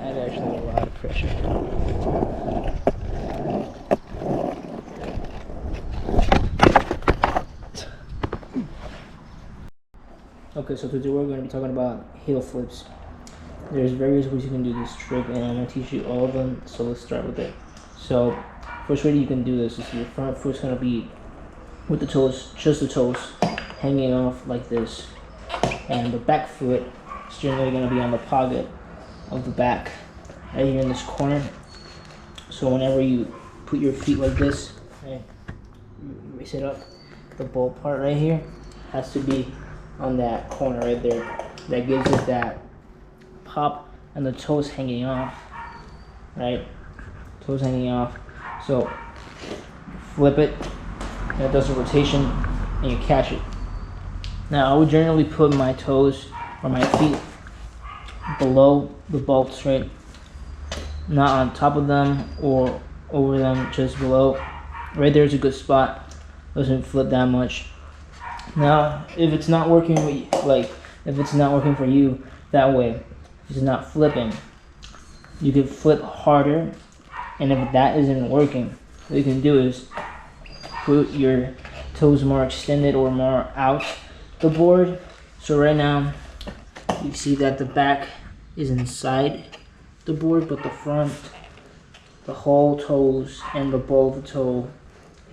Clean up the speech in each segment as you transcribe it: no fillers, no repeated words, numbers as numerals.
That actually a lot of pressure. Okay, so today we're going to be talking about heel flips. There's various ways you can do this trick, and I'm going to teach you all of them. So let's start with it. So first way you can do this is your front foot's going to be with the toes, just the toes, hanging off like this, and the back foot is generally going to be on the pocket of the back, right here in this corner. So whenever you put your feet like this, right, you raise it up, the ball part right here has to be on that corner right there. That gives it that pop, and the toes hanging off, right? Toes hanging off. So flip it, and it does a rotation, and you catch it. Now I would generally put my toes or my feet below the bolts, right? Not on top of them or over them, just below. Right there's a good spot. Doesn't flip that much. Now, if it's not working, if it's not working for you that way, if it's not flipping, you can flip harder. And if that isn't working, what you can do is put your toes more extended or more out the board. So right now, you see that the back is inside the board, but the front, the whole toes and the ball of the toe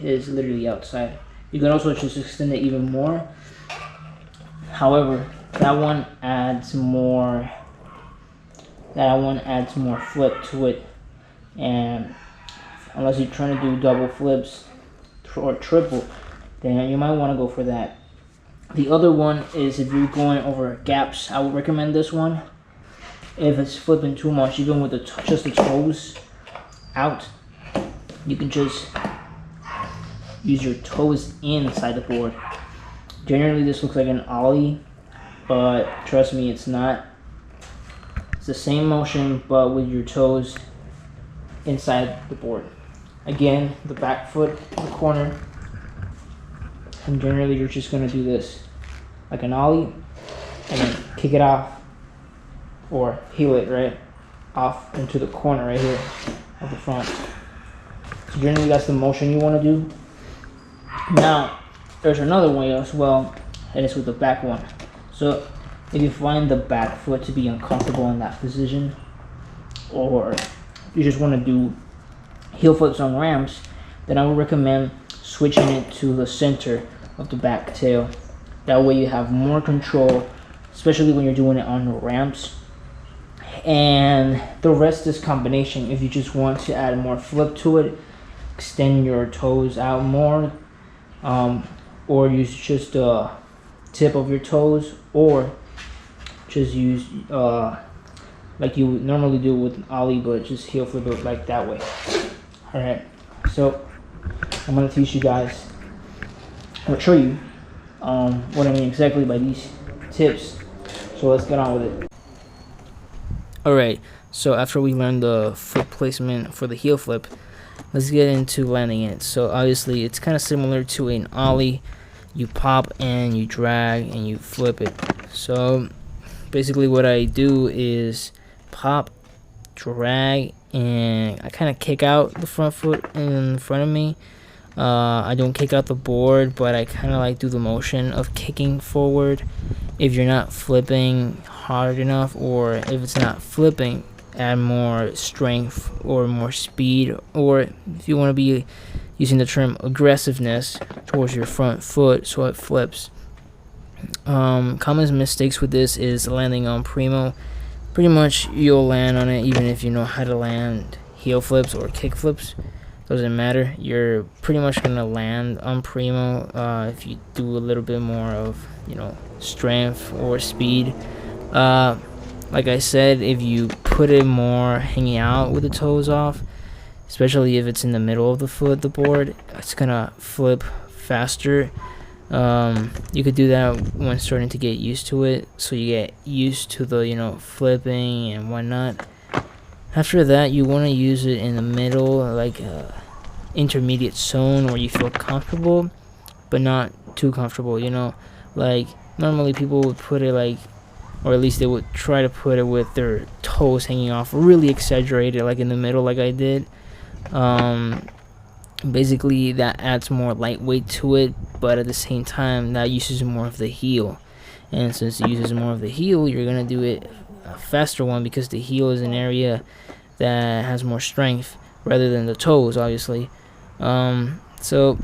is literally outside. You can also just extend it even more. However, that one adds more flip to it, and unless you're trying to do double flips or triple, then you might want to go for that. The other one is if you're going over gaps. I would recommend this one. If it's flipping too much, even with just the toes out, you can just use your toes inside the board. Generally this looks like an ollie, but trust me, it's not. It's the same motion, but with your toes inside the board. Again, the back foot in the corner, and generally you're just going to do this like an ollie, and then kick it off or heel it right off into the corner right here of the front. So generally that's the motion you want to do. Now there's another way as well, and it's with the back one. So if you find the back foot to be uncomfortable in that position, or you just want to do heel flips on ramps, then I would recommend switching it to the center of the back tail. That way you have more control, especially when you're doing it on ramps. And the rest is combination. If you just want to add more flip to it, extend your toes out more, or use just the tip of your toes, or just use like you would normally do with ollie, but just heel flip it like that way. Alright, so I'm going to teach you guys, I'm going to show you what I mean exactly by these tips. So let's get on with it. Alright, so after we learned the foot placement for the heel flip, let's get into landing it. So obviously it's kind of similar to an ollie. You pop and you drag and you flip it. So basically what I do is pop, drag, and I kind of kick out the front foot in front of me. I don't kick out the board, but I kind of like do the motion of kicking forward. If you're not flipping hard enough, or if it's not flipping, add more strength or more speed, or if you want to be using the term aggressiveness towards your front foot so it flips. Common mistakes with this is landing on primo. Pretty much you'll land on it even if you know how to land heel flips or kick flips. Doesn't matter, you're pretty much gonna land on primo if you do a little bit more of, you know, strength or speed. Like I said, if you put it more hanging out with the toes off, especially if it's in the middle of the foot, the board, it's gonna flip faster. You could do that when starting to get used to it, so you get used to the, you know, flipping and whatnot. After that, you want to use it in the middle, like intermediate zone where you feel comfortable but not too comfortable, you know. Like normally people would put it like or at least they would try to put it with their toes hanging off, really exaggerated, like in the middle, like I did. Basically, that adds more lightweight to it, but at the same time, that uses more of the heel. And since it uses more of the heel, you're gonna do it a faster one, because the heel is an area that has more strength rather than the toes, obviously. So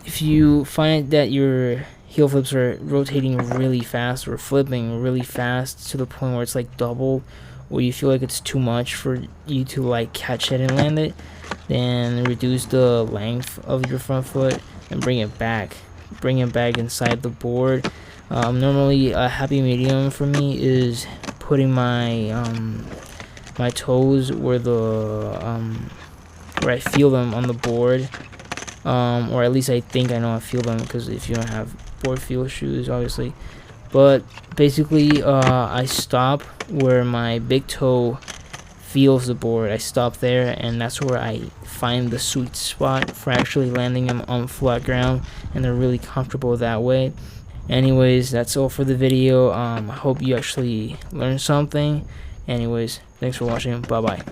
if you find that your heel flips are rotating really fast or flipping really fast to the point where it's like double, or you feel like it's too much for you to like catch it and land it, then reduce the length of your front foot and bring it back inside the board. Normally a happy medium for me is putting my my toes where I feel them on the board, or at least I think I know I feel them, because if you don't have board feel shoes, obviously. But basically, I stop where my big toe feels the board. I stop there, and that's where I find the sweet spot for actually landing them on flat ground, and they're really comfortable that way. Anyways, that's all for the video. I hope you actually learned something. Anyways, thanks for watching. Bye bye.